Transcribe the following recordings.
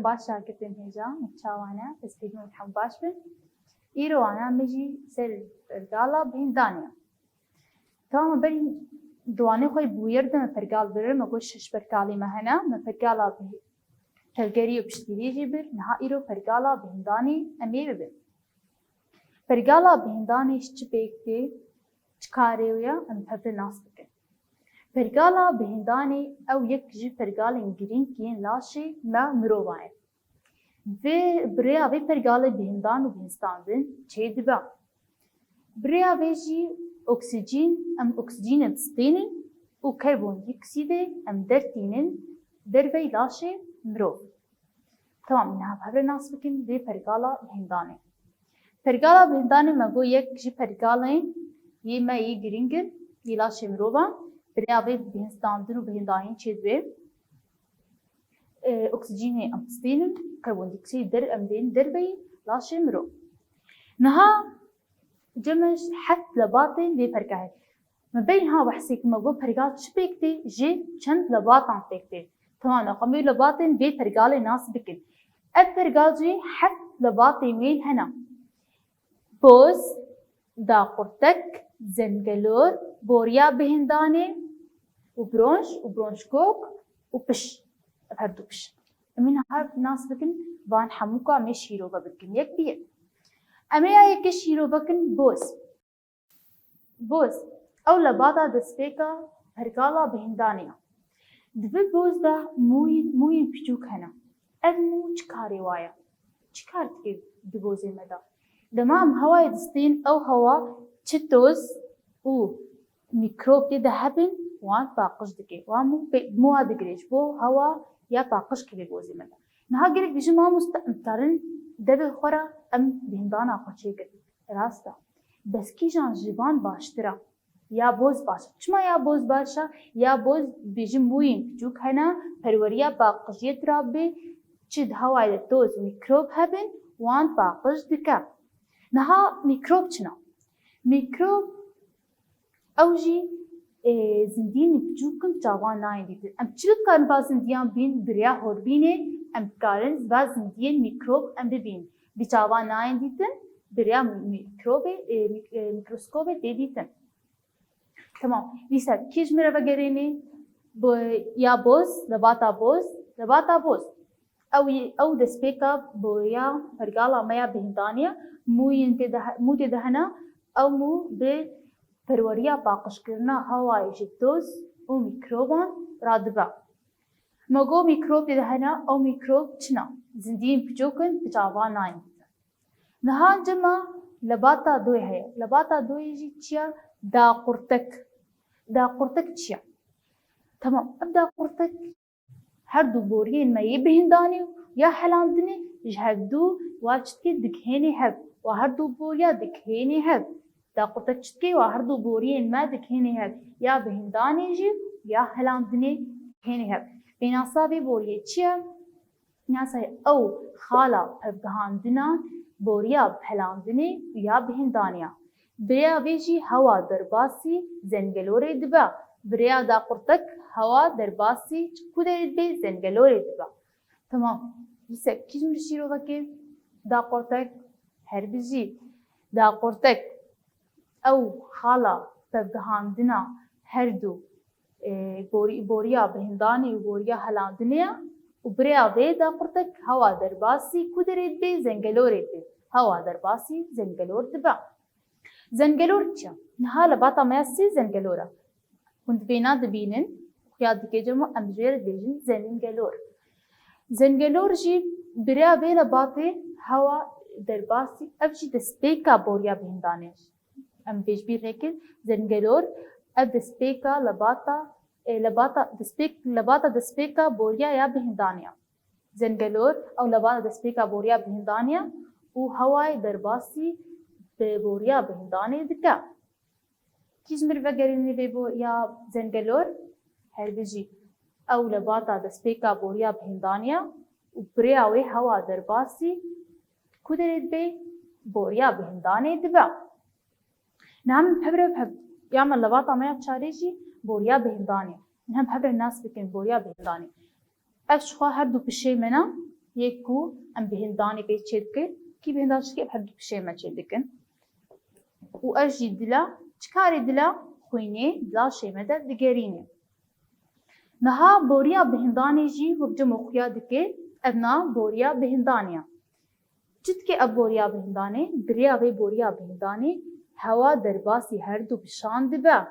باش شاكرتين هجا متشاوانا بس بيجون الحم باش بن إيرو أنا مجي سر فرقالة بين دانيا تمام بين دواني خوي بويرد ما فرقال بر ما قوش شش فرقالي مهنا ما فرقالة به تلقري وبشتري جبر نها إيرو فرقالة بين داني أمير بر فرقالة بين داني إيش بيكتي تكاري ويا أم هبر ناس بكن فرقالة بين داني أو يكجي فرقالة إنجرين كين لاشي ما مروباين ve buraya ve pergale bihindan u bihinstandın çeydiba. Buraya ve jî oksijen em oksijenin stênin û karbondioksîdê em dertînin dervey laşê mirov. Tamam min hevre nas bikin vê pergala bihindanê. Pergala bihindanê me got yek ji pergaleyên yê me yê giringin yê laşê mirovan buraya ve bihinstandın û bihindanîn çêdibe. أكسجيني أم ستينن كربون ديوكسيد در أم دين دربي لاشي مرو نها جمش حت لباطن في فرقاه ما بين ها وحسيك ما جو فرقات شبيكتي جي چند لباط عم تكتي تمام قمي لباطن في فرقالي ناس بكن الفرقال جي حت لباطي وين هنا بوز دا قرتك زنجلور بوريا بهنداني وبرونش كوك وبش هردوش من هاد ناس بكن بان حموكا مش شيروبا بكن يك بيه أميا يك شيروبا بكن بوز أو لبادا دسبيكا هرقالا بهندانيا دفل بوز دا موين بيجوك هنا أدمو چكاري وايا چكار تكي دبوزي مدا دمام هواي دستين أو هوا چتوز و ميكروب دي دهبن وان باقش دكي وامو مو هادقريش بو هوا یا باقش که بگوزی من. نه گرگ بیشتر ما مستعمترین دب خورا ام بهندان آخوچه کرد. راستا. بس کی جان جوان باشتره. یا بوز باشه. چما یا بوز باشه یا بوز بیشتر موین. جو کنه پروریا باقشیت رابه چید هوای توز میکروب هبن وان باقش دکه. نه میکروب چنا. میکروب اوجی زندین بچوکن جوان نایندید. ام چیت کارن باز زندیان بین بریا هربینه ام کارن باز زندین میکروب ام ببین. بجوان نایندیدن بریا میکروب میکروسکوپ دیدیدن. تمام. لیسا کیش میره وگرینی یا بوز لباتا بوز او دسپیکا بویا فرقالا مایا بهندانیا مو تدهنا او مو به پروریا باقش کرنا هوای جدوز و میکروبان رادبا. مگو میکروب دهنا او میکروب چنا زندین بجوکن بجوان ناین. نهان جما لباتا دوی هیا. لباتا دوی جی چیا دا قرتك چیا. تمام. اب دا قرتك هر دو بوريين ما يبهنداني يا حلاندني جهدو واجتكي دكهيني هب وهر دو بوريا دكهيني هب. دا قرتك چتكي وهر دو بوريين ما دكهيني هب يا بهنداني جي يا حلاندني دكهيني هب. بناسا بي بوريه چيا ناسا او خالا بهاندنا بوريا بحلاندني يا بهندانيا. بريا بيجي هوا درباسي زنگلوري دبا. بريا دا قرتك هوا درباسي كودريد بي زنگلوري دبا. تمام. يسا كيش مرشيرو بكي دا قرتك هر بيجي دا قرتك او خالا بهاندنا هر دو بوريا بهنداني وبوريا هلاندنيا وبريا بيدا قرتك هوا درباسي كودريد بي زنگلوري بي. هوا درباسي زنگلور دبا. زنگلور چيا؟ نها لباتا مياسي زنگلورا. كنت بينا دبينن خياد دكي جمو امجير بيجن زنگلور. زنگلور جي بريا بي لباتي هوا درباسي افجي دسبيكا بوريا بهندانيش. ام بيج بير ركز زنگلور اب دسبيكا لباتا دسبيكا بوريا يا بهندانيا. زنگلور او لباتا دسبيكا بوريا بهندانيا و هواي درباسي بوريا بهنداني دكا. كيش مر وگريني بيبو يا زنگلور هر بيجي او لباتا دسبيكا بوريا بهندانيا و بريا وي هوا درباسي كودريد بي بوريا بهنداني دبا. نعم بحب يعمل لباطة ما يتشاريجي بوريا بهنداني. نعم بحب الناس بكن بوريا بهنداني. أفشخوا هردو بشي منا یک کو ام بهندانی به چه دکن کی بهنداش که هر دو بشه ما چه دکن و اجی دلا چکاری دلا خوینه دلا شیمده دگرینه نها بوریا بهندانی جی وبج مخیا دکه ابنا بوریا بهندانیا جد که اب بوریا بهندانی دریا به بوریا بهندانی هوا درباسی هر دو بشان دبا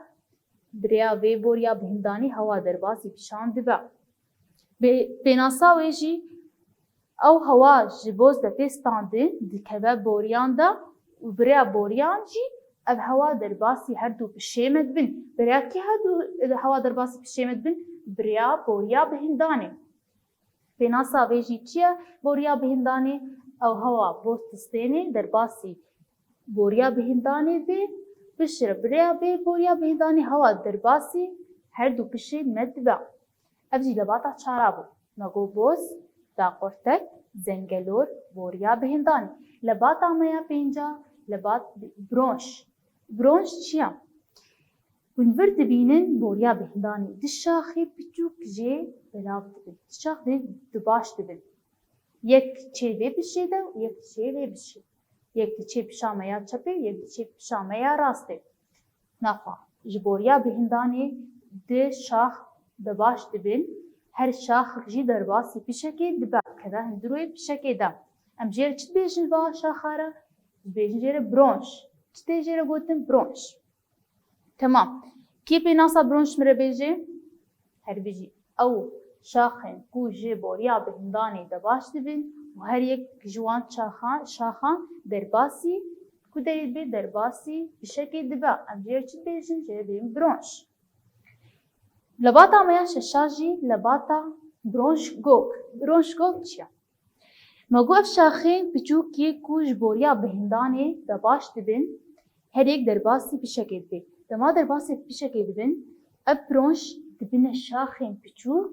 دریا به بوریا بهندانی هوا درباسی بشان دبا به ناساوی جی او هوا جبوز ده پیستاندن دکبه بوریان ده و بریا بوریان جی اب هوا درباسی هر دو بشیمد بن بریا که هوا درباسی بشیمد بن بریا بوریا بهندانی به ناساوی جی چیه بوریا بهندانی او هوا بوستستینی درباسی بوریا بهندانی به بشر بریا به بوریا بهندانی هوا درباسی هر دو بشیمد با ابجی لباتا چارابو نگو بوز دا قرتک زنگلور بوریا بهندانی لباتا میا پینجا لبات برونش چیه؟ ونورد بینن بوریا بهندانی دشاخی بچوک جه بلاو دبن دشاخ دباش دبن یک چه وی بشیده و یک چه وی بشید یک چه پشامیا چپه یک چه پشامیا راسته نخوا جبوریا بهندانی دشاخ دباش دبن هر شاخ جی درباسی پیشکی دبا کدا هندروی پیشکی دم ام جیر چت بیجن با شاخاره بیجن جیر برونش چت جیر گوتن برونش تمام کی به ناسا برونش مره بیجه هر بیجی او شاخن کو جی بوریا بهندانی دباش دبن و هر یک جوان شاخان درباسی کو درید به درباسی پیشکی دبا ام جیر چت بیجن جیر بیم برونش لباتا میا ششاجی لباتا برونش گوک چیه؟ مگو اف شاخین پچوکی کوش بوریا بهندانی دباش دبن هر یک درباسی پیشکی دبن دما درباسی پیشکی دبن اف برونش دبن شاخین پچوک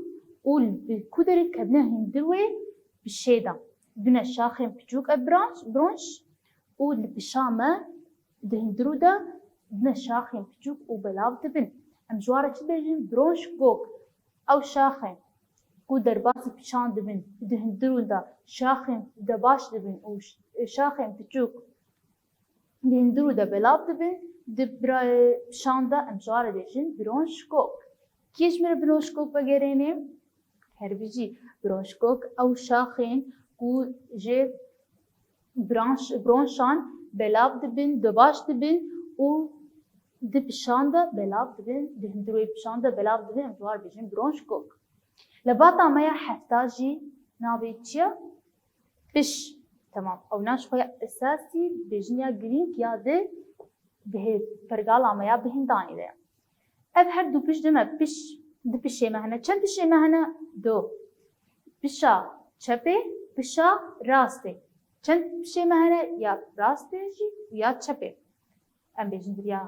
اول بکودری کبنه هندوی بشیدا دبن شاخین پچوک اف برونش اول بشامه دهندرو دا دبن شاخین پچوک او بلاو دبن ام جواره چی بیجن برونش گوک او شاخین کو درباسی پیشان دبن دهندرون دا شاخین دباش دبن او شاخین پچوک دهندرو دا بلاب دبن دبرای پیشان دا ام جواره بیجن برونش گوک کیش میره برونش گوک بگرینه هر بیجی برونش گوک او شاخین کو جه برونشان بلاب دبن دباش دبن او ده پشانده بلاو دبن ده هندروی پشانده بلاو دبن امجوار بیجن برونش گوک لباتا مایا حفتاجی نابی چیه؟ بش تمام او ناش خویا اساسی بیجن یا گرینک یا ده به پرگالا مایا بهندانی ده اف هر دو پش دمه پش ده پشه مهنه چند پشه مهنه؟ دو پشا چپه پشا راسته چند پشه مهنه یا راسته جی یا چپه ام بیجن دریا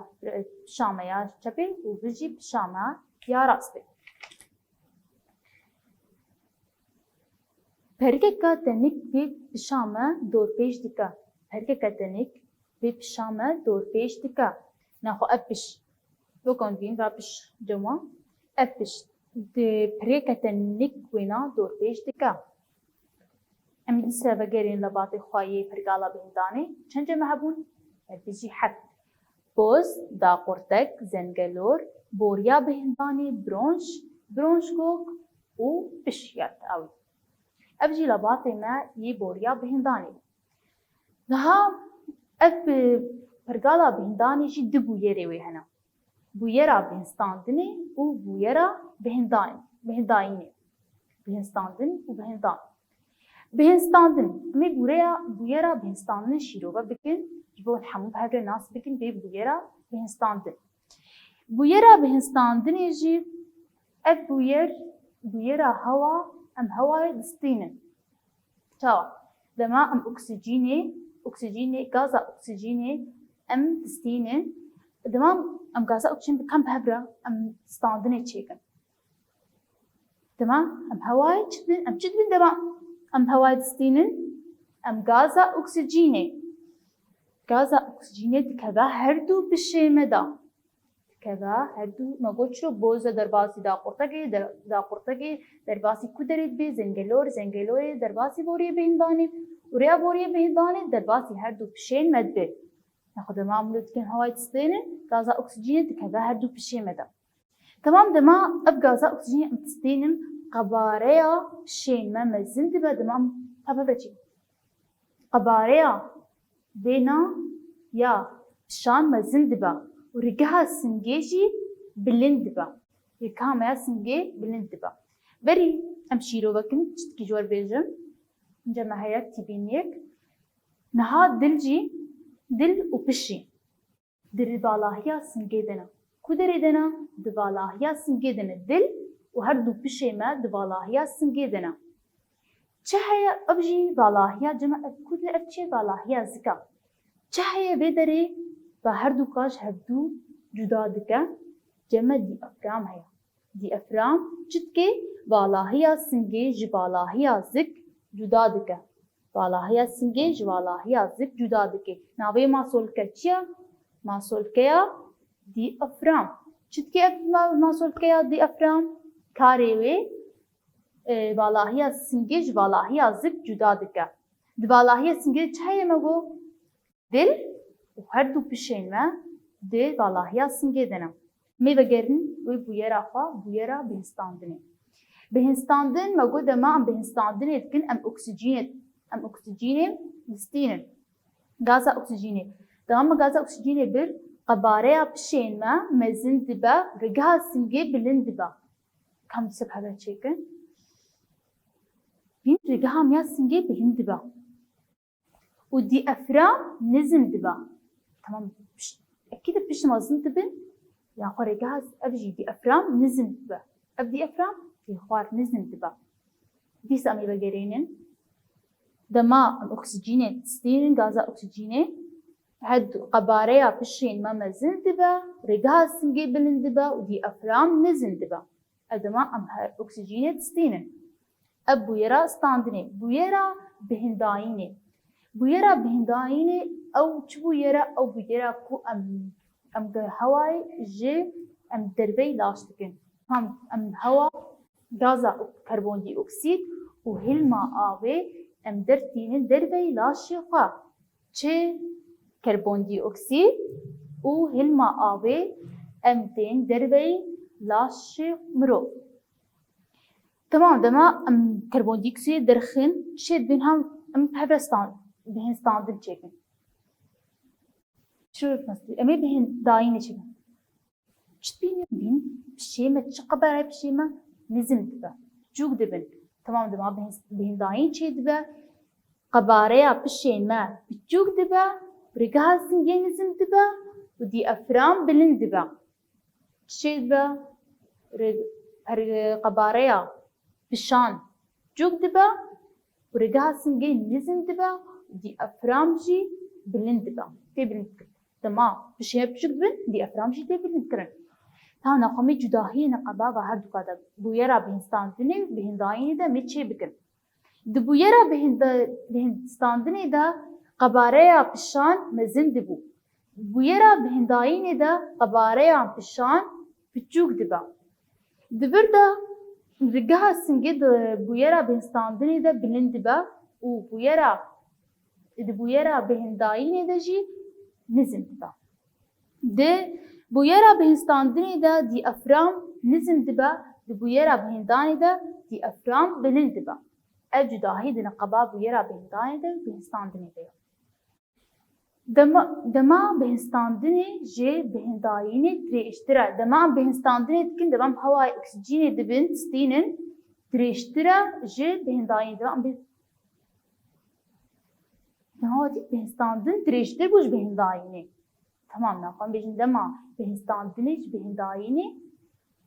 پشامه یا چپه و بجی پشامه یا راسته پرگه تنیک به پشامه دور پیش دیکه پرگه تنیک به پشامه دور پیش دیکه نخو اپش بکن بین و اپش جمع اپش ده پرگه تنیک وینا دور پیش دیکه ام دیسه بگرین لباط خواهی پرگالا بهندانی چند جمع هبون؟ بیجی حد بوز دا قرتک زنگلور بوریا بهندانی برونش گوک و بشیات اوی ابجی لباطی ما یه بوریا بهندانی نها اف پرگالا بهندانی جی دو بویره وی هنه بویرا بهستاندنی و بویرا بهنداینی بهستاندن و بهندان بهستاندن امی بویرا بهستاندن شیروبا بکن جبون حموم هر ناس بکن بی بویرا بهستاندن جی اف بویرا هوا ام هوای دستینن تا دما ام اکسیژنی غازا اکسیژنی ام دستینن دما ام غازا اکسیژن بکم بهبرا ام دستاندنی چیکن دما ام هوای چدبن دما ام هوای دستینن ام غازا اکسیژنی دکبه هر دو بشه مدا كذا هردو ما قلتشو بوزة درباسي دا قرطقي درباسي كدريت بي زنجلوري درباسي بوري بهنداني وريا بوري بهنداني درباسي هردو بشين مد بي ناخد ما عملو تكين هواي تستينن غازا أكسجين كذا هردو بشين مدا تمام دما أب غازا أكسجين تستينن قباريا بشين ما مزن دبا دمام هبابتي قباريا بينا يا بشان مزن دبا ورجها سنجيجي بلندبا رجها ما سنجي بلندبا بري أمشيرو بكن تشتكي جوار بيجم جمع هيك تبينيك نها دلجي دل وبشي دل بالاهيا سنجي دنا كودري دنا دبالاهيا سنجي دنا دل وهردو بشي ما دبالاهيا سنجي دنا چهيا أبجي بالاهيا جمع كودر أبشي بالاهيا زكا چهيا بدري فهردو كاش هردو جدا دكا جمع دي أفرام هيا دي أفرام جدكي بالاهيا سنجي جبالاهيا زك جدا دكا بالاهيا سنجي جبالاهيا زك جدا دكي ناوي ما سولكا چيا ما سولكيا دي أفرام جدكي ما سولكيا دي أفرام كاريوي بالاهيا سنجي جبالاهيا زك جدا دكا دي بالاهيا سنجي چهيا مگو دل وهردو بشين ما دي بالاهيا سنجي دنا مي بگرن وي بويرا خوا بويرا بهستاندني بهستاندن مگو دما ام بهستاندن يتكن ام اكسجين مستينن غازا اكسجين دما غازا اكسجين بر قباريا بشين ما مزن دبا رجها سنجي بلندبا كم سب هذا تشيكن بين رجها ميا سنجي بلندبا ودي افرام نزن دبا تمام اكيد بش مازن تبن يا خوري جهاز ابجي دي افرام نزن دبا ابدي افرام في خوار نزن دبا دي سامي بجرينن دما الاكسجين ستين غازا اكسجين هاد قباريا بشين ما مزن دبا رجاز سنجي بلن دبا ودي افرام نزن دبا ادما ام اكسجين ستين ابو يرا ستاندني بويرا بهندايني بويرا بهندايني او چبو يرا او بويرا كو ام هواي جي ام دربي لاشتكن ام هوا غازا كربون دي اكسيد وهلما آوي ام درتين دربي لاشيقا چه كربون دي اكسيد وهلما آوي ام تين دربي لاشيق مرو تمام دما ام كربون دي اكسيد درخن شد بينهم ام هفرستان بهن ستاندن چكن شو مثلا امي بهن داين چكن چتبين بين بشيمه چقبره بشيمه نزم دبا جوج دبن تمام دما بهن داين چي دبا قباريا بشيمه بجوج دبا رجاز سنجي نزم دبا ودي افرام بلن دبا چي دبا قباريا بشان جوج دبا ورجاز سنجي نزم دبا دي افرام جي بلن دبا تي بلن تمام بشي بشكبن دي افرام جي تي بلن كرن تانا قمي جداهي نقبا هردو كذا بويرا بهنستاندني بهندايني دا ميتشي بكن دي بويرا بهنستاندني دا قباريا بشان مزن دبو بويرا بهندايني دا قباريا بشان بتشوك دبا دبر دا رجها سنجد بويرا بهنستاندني دا بلن دبا وبويرا بهندايني دا جي نزم دبا دي بويرا بهنستاندني دا دي افرام نزم دبا دي بويرا بهنداني دا دي افرام بلن دبا الجداهي دي نقبا بويرا بهنداني دا بهنستاندني دا دما بهنستاندني جي بهندايني تريشترا دما بهنستاندني تكن دما هواي اكسجيني دبن ستينن تريشترا جي بهندايني دما نهادي بهنستاندن تريشتر بوش بهندايني تمام نقوم بيجن دما بهنستاندنيج بهندايني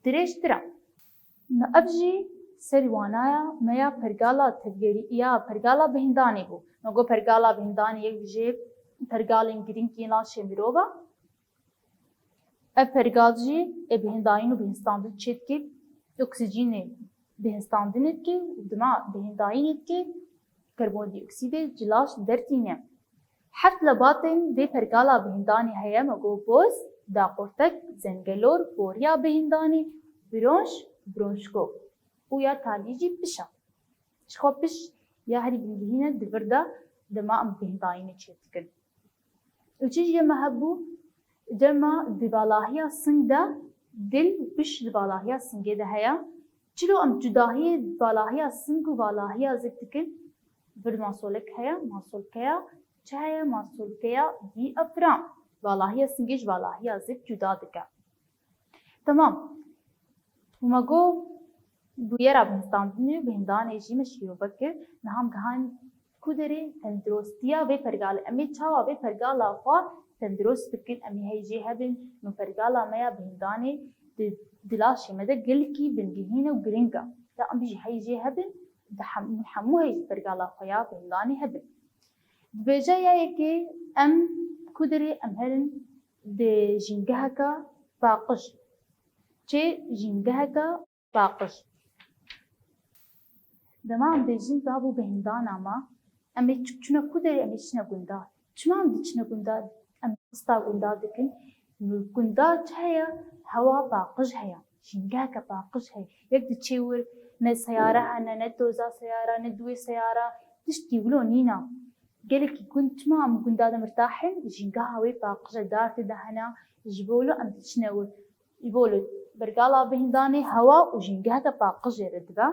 تريشترا ابجي سريوانايا ميا پرگالا تفگيري يا پرگالا بهنداني بو نگو پرگالا بهنداني يك جي پرگالين گرين كينا شميروبا پرگالجي بهنداينو بهنستاندن چيتكي اكسجيني بهنستاندنتكي دما بهنداينتكي كربون دي اكسيد جلاش درتينه حفت لباطن دي پرگالا بهنداني هيا مگو بوز da qortek zengelor boriya bihîndanê birûnj birûnjko û ya talî jî pişa. Ji xwe piş ya herî bingehîne di vir de dema em bihîndanînê çêdikin. Û çi jî me hebû dema di balahiya sing de dil û piş di balahiya singê de heye. Çilo em cudahiyê balahiya sing û balahiya zik dikin vir masolek heye, masolkeya çi heye? Masolkeya dî efran. Balahiya singê ji balahiya zik cuda dike. Tamam. Hûn me got bûyera bihînstandinê û bihîndanê jî me şîrove kir. Niha em gihan ku derê tenduristiya vê pergalê em ê çawa vê pergala xwe tendurist bikin, em ê heyjê hebin nû pergala me ya bihîndanê di dilaşê me de gelekî bingehîn û giring e. Ya em jî heyjê hebin hemû heyjî pergala xwe ya bihîndanê hebin. Dibêje ya yekê em ku derê em herin di jîngeheka paqij. Çê jîngeheka paqij. Dema em bêjin gavû bihîndana me em ê çûne ku derê em ê çîne gundar. Çima em diçine gundar? Em hista gundar dikin. Gundar çi heye? Hewa paqij heye. Jîngeheke paqij heye. Yek diçê wir ne seyare hene, ne doza seyara, ne duê seyara tiştî wilo nîna. Gelekî gund çima em gundar de mirtahin? Jîngeha wê paqij e dartê de hene ji bo wilo em diçine wir. Ji bo wilo pergala bihîndanê hewa û jîngeheke paqijê re dibe.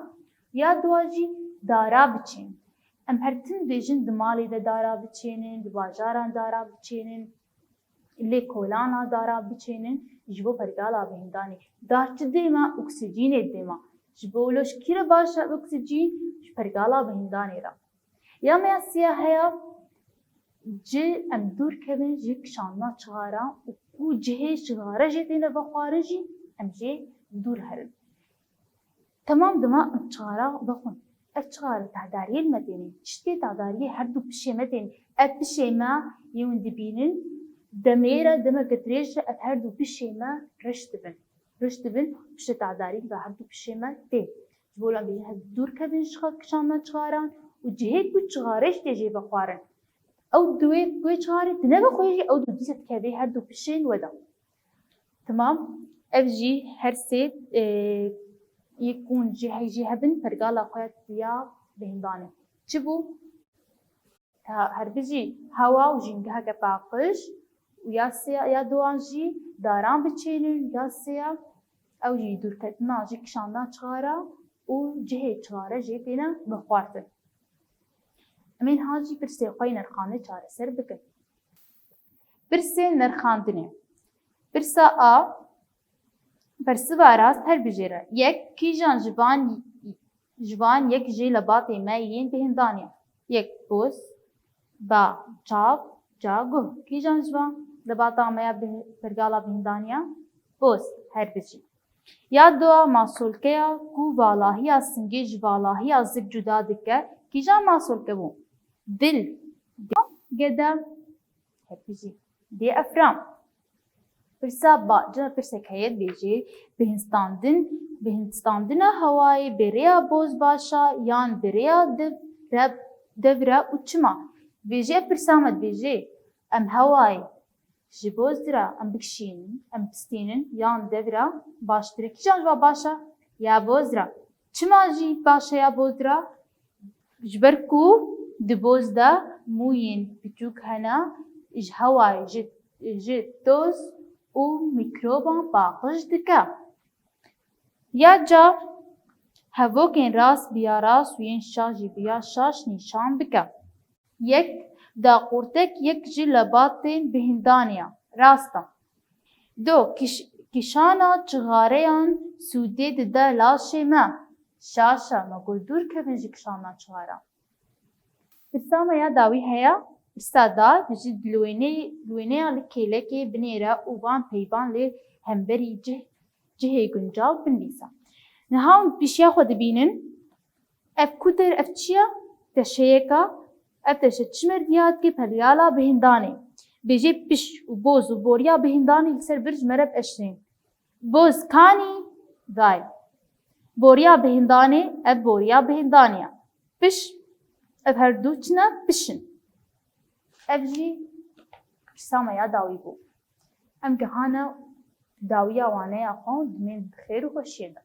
Ya duwa jî dara biçînin. Em her tim bêjin di malê de dara biçênin, di bajaran dara biçênin, lê kolana dara biçênin ji bo pergala bihîndanê. Dar çi dêma? Oksîjînê dêma. Ji bo wilo ji kî re baş e oksîjîn? Ji pergala bihîndanê re. Ya me ya siya heye ci em dûr kevin ji kişandina çixaran û ku cihê çixare jê têne vexwarin jî em jê dûr herin. Tamam dema em çixara vexwin. Ev çixare tehdariyê me têne. Tiştê tehdariyê her du pişê me têne. Ev pişê me yê hûn dibînin demê re demeke dirêj re ev her du pişê me reş dibin. Reş dibin piştê tehdariyê ve her du pişê me tê. Ji bo em bêjin hev dûr kevin ji kişandina çixaran û cihê ku çixarê ji tê jê vexwarin. Ew duê wê çixarê di nevexwe jî ew du dîse dikeve her du pişên we de. Tamam. Ev jî her sê yek hûn jî heyjî hebin pergala xwe ya bihîndanê. Çi bû? Herbî jî hewa û jîngeheke paqij û ya duwan jî daran biçênin ya sêya ew jî dûrketina ji kişandina çixara û cihê çixare jê têne vexwartin. Em ê niha jî pirsê xwe yê nirxandinê çareser bikin. Pirsên nirxandinê. Pirsa a persiva rast her bijêre. Yek kîjan jivan yek jê lebatê me yên bihîndanê. Yek boz, ba, çav, ca, guh. Kîjan jivan lebata me ya pergala bihîndaniya? Boz her bijî. Ya dua masolkeya ku balahiya singê ji balahiya zik cuda dike. Kîjan masolke bû? Dil, gede, her bijî. Dê efran. Pirsa ba, cina pirsek heye bêjê bihînstandina hewayê bêrêya boz başa yan bêrêya dev re û çima? Bêjê pirsa me dibêje em hewayê ji boz re em bikişînin, em bistînin yan dev re baştir e. Kîjan ji we baş e? Ya boz re. Çima jî baş e ya boz re? Ji ber ku di boz de mûyên biçûk hene ji hewayê ji toz û mîkroban paqij dike. Ya ca hevokên rast biya rast û yên şaş jî biya şaş nîşan bike. Yek daqurtek yek ji lebatên bihîndaniya. Rast e. Du kîşana çixareyan sûdê dide laşê me. Şaş e me got dûr kevin ji kîşandina çixaran. Pirsa me ya dawî heye. Pirsa da dijî wêneya li kêlekê binêre û van peyvan lê hemberî cihê guncav binivîse. Niha hûn pîşiya xwe dibînin ev ku der ev çi ye? Teşeyeka. Ev teşe çi merdiya dike pergala bihîndanê. Bêjê piş û boz û boriya bihîndanê li ser bir ji me re eşrên. Boz kanî day. Boriya bihîndanê ev boriya bihîndanê ye. Piş ev her du çine pişin. Ev jî pirsa me ya dawî bû. ئەم گەهانە داویە ئەوانەیە خۆ دمێن بخێر و خۆشیێدە.